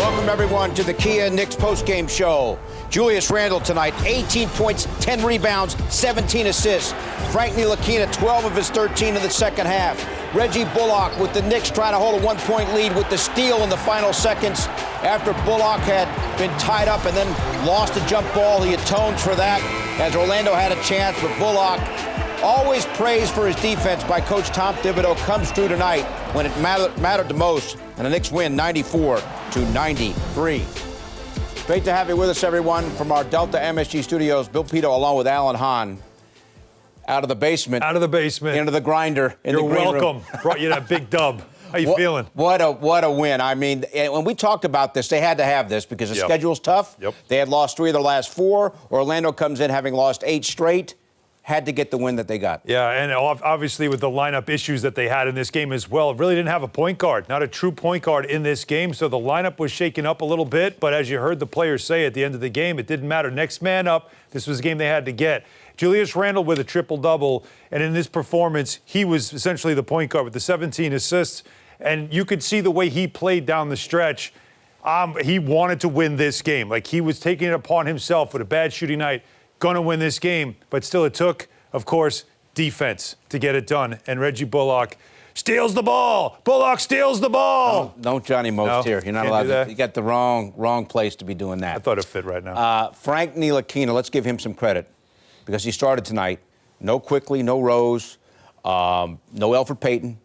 Welcome, everyone, to the Kia Knicks postgame show. Julius Randle tonight, 18 points, 10 rebounds, 17 assists. Frank Ntilikina, 12 of his 13 in the second half. Reggie Bullock with the Knicks trying to hold a one-point lead with the steal in the final seconds. After Bullock had been tied up and then lost a jump ball, he atones for that as Orlando had a chance, but Bullock, always praised for his defense by Coach Tom Thibodeau, comes through tonight when it mattered the most, and the Knicks win 94-93. Great to have you with us, everyone, from our Delta MSG studios. Bill Pito, along with Alan Hahn, out of the basement. Out of the basement. Into the grinder. You're welcome. Brought you that big dub. How you feeling? What a win. I mean, when we talked about this, they had to have this because the schedule's tough. They had lost 3 of their last 4. Orlando comes in having lost 8 straight. Had to get the win that they got. Yeah, and obviously with the lineup issues that they had in this game as well, really didn't have a point guard, not a true point guard in this game, so the lineup was shaken up a little bit, but as you heard the players say at the end of the game, it didn't matter. Next man up, this was a game they had to get. Julius Randle with a triple-double, and in this performance, he was essentially the point guard with the 17 assists, and you could see the way he played down the stretch. He wanted to win this game. Like, he was taking it upon himself with a bad shooting night, going to win this game, but still it took, of course, defense to get it done. And Reggie Bullock steals the ball. Bullock steals the ball. Don't Johnny Most here. You're not allowed to. You got the wrong place to be doing that. I thought it fit right now. Frank Ntilikina, let's give him some credit because he started tonight. No Quickly, no Rose, no Elfrid Payton.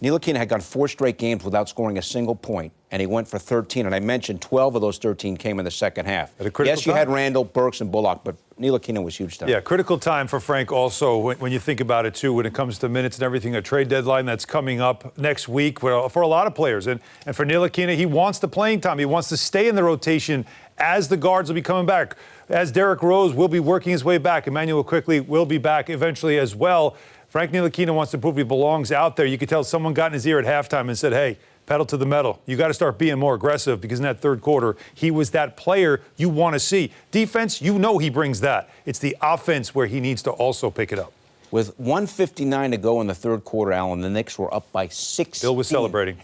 Ntilikina had gone 4 straight games without scoring a single point, and he went for 13. And I mentioned 12 of those 13 came in the second half. Yes, you had Randle, Burks, and Bullock, but Ntilikina was huge time. Yeah, critical time for Frank also when you think about it, too, when it comes to minutes and everything, a trade deadline that's coming up next week for a lot of players. And for Ntilikina, he wants the playing time. He wants to stay in the rotation as the guards will be coming back. As Derrick Rose will be working his way back. Emmanuel Quickly will be back eventually as well. Frank Ntilikina wants to prove he belongs out there. You could tell someone got in his ear at halftime and said, hey, pedal to the metal. You got to start being more aggressive because in that third quarter, he was that player you want to see. Defense, you know he brings that. It's the offense where he needs to also pick it up. With 1:59 to go in the third quarter, Alan, the Knicks were up by 16. Bill was celebrating.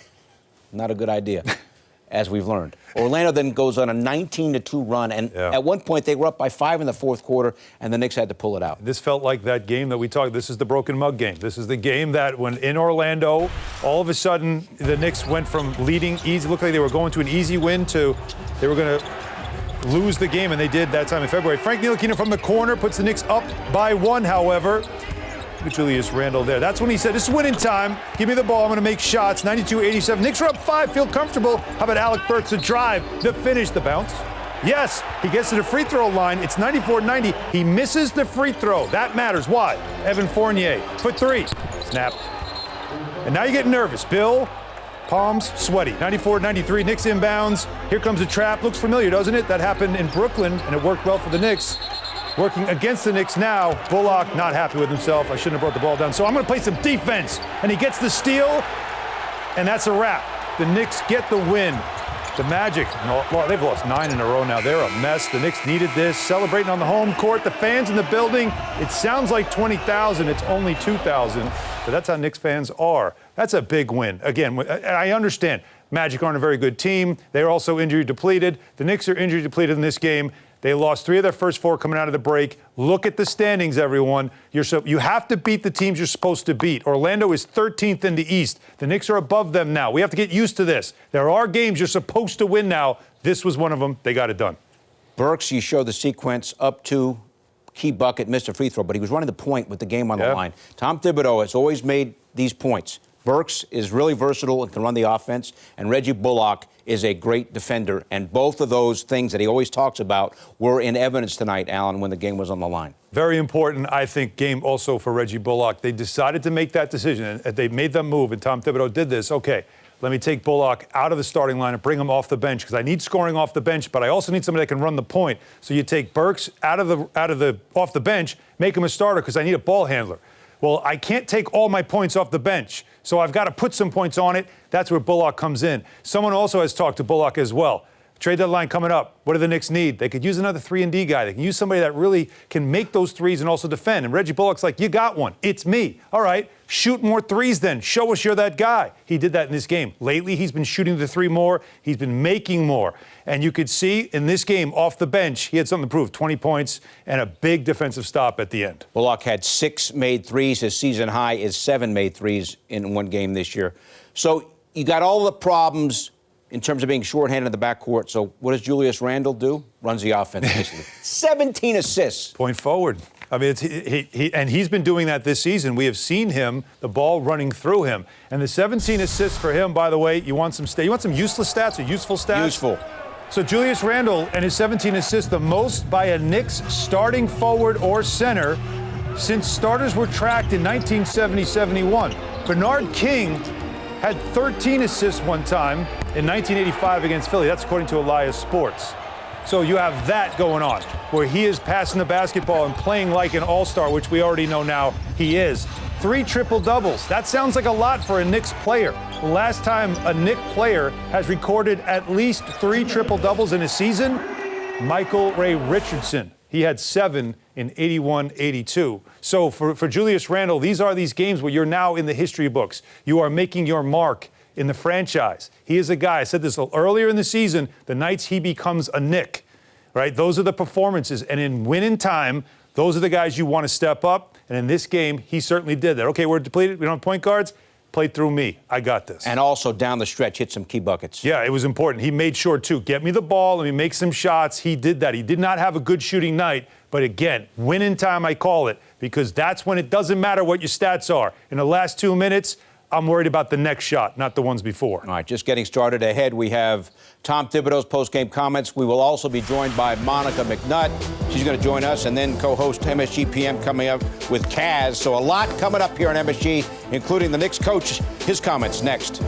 Not a good idea, as we've learned. Orlando then goes on a 19-2 run, and at one point they were up by 5 in the fourth quarter, and the Knicks had to pull it out. This felt like that game that we talked. This is the broken mug game. This is the game that when in Orlando, all of a sudden the Knicks went from leading easy, looked like they were going to an easy win, to they were going to lose the game, and they did that time in February. Frank Ntilikina from the corner puts the Knicks up by 1, however. Julius Randle there. That's when he said, this is winning time. Give me the ball. I'm going to make shots. 92-87. Knicks are up 5. Feel comfortable. How about Alec Burks, the drive, the finish, the bounce? Yes, he gets to the free throw line. It's 94-90. He misses the free throw. That matters. Why? Evan Fournier for 3. Snap. And now you're getting nervous. Bill, palms sweaty. 94-93. Knicks inbounds. Here comes a trap. Looks familiar, doesn't it? That happened in Brooklyn, and it worked well for the Knicks. Working against the Knicks now. Bullock not happy with himself. I shouldn't have brought the ball down. So I'm going to play some defense. And he gets the steal, and that's a wrap. The Knicks get the win. The Magic, they've lost 9 in a row now. They're a mess. The Knicks needed this. Celebrating on the home court. The fans in the building. It sounds like 20,000. It's only 2,000. But that's how Knicks fans are. That's a big win. Again, I understand. Magic aren't a very good team. They're also injury depleted. The Knicks are injury depleted in this game. They lost 3 of their first 4 coming out of the break. Look at the standings, everyone. You have to beat the teams you're supposed to beat. Orlando is 13th in the East. The Knicks are above them now. We have to get used to this. There are games you're supposed to win now. This was one of them. They got it done. Burks, you show the sequence up to key bucket, missed a free throw, but he was running the point with the game on the line. Tom Thibodeau has always made these points. Burks is really versatile and can run the offense, and Reggie Bullock is a great defender. And both of those things that he always talks about were in evidence tonight, Alan, when the game was on the line. Very important, I think, game also for Reggie Bullock. They decided to make that decision, and they made them move, and Tom Thibodeau did this. Okay, let me take Bullock out of the starting line and bring him off the bench because I need scoring off the bench, but I also need somebody that can run the point. So you take Burks off the bench, make him a starter because I need a ball handler. Well, I can't take all my points off the bench, so I've got to put some points on it. That's where Bullock comes in. Someone also has talked to Bullock as well. Trade deadline coming up. What do the Knicks need? They could use another 3-and-D guy. They can use somebody that really can make those threes and also defend. And Reggie Bullock's like, you got one. It's me. All right, shoot more threes then. Show us you're that guy. He did that in this game. Lately, he's been shooting the three more. He's been making more. And you could see in this game, off the bench, he had something to prove. 20 points and a big defensive stop at the end. Bullock had 6 made threes. His season high is 7 made threes in one game this year. So you got all the problems in terms of being shorthanded in the backcourt. So what does Julius Randle do? Runs the offense. 17 assists. Point forward. I mean, and he's been doing that this season. We have seen him, the ball running through him. And the 17 assists for him, by the way, you want some useless stats or useful stats? Useful. So Julius Randle and his 17 assists, the most by a Knicks starting forward or center since starters were tracked in 1970-71. Bernard King had 13 assists one time in 1985 against Philly. That's according to Elias Sports. So you have that going on, where he is passing the basketball and playing like an all-star, which we already know now he is. 3 triple-doubles. That sounds like a lot for a Knicks player. The last time a Knicks player has recorded at least 3 triple-doubles in a season, Michael Ray Richardson. He had 7 in 81-82. So for Julius Randle, these are these games where you're now in the history books. You are making your mark in the franchise. He is a guy, I said this earlier in the season, the nights he becomes a Knick, right? Those are the performances. And in winning time, those are the guys you want to step up. And in this game, he certainly did that. Okay, we're depleted. We don't have point guards. Play through me. I got this. And also down the stretch, hit some key buckets. Yeah, it was important. He made sure, too. Get me the ball. Let me make some shots. He did that. He did not have a good shooting night. But again, winning time, I call it, because that's when it doesn't matter what your stats are. In the last 2 minutes, I'm worried about the next shot, not the ones before. All right, just getting started ahead. We have Tom Thibodeau's post-game comments. We will also be joined by Monica McNutt. She's going to join us, and then co-host MSG PM coming up with Kaz. So a lot coming up here on MSG, including the Knicks coach. His comments next.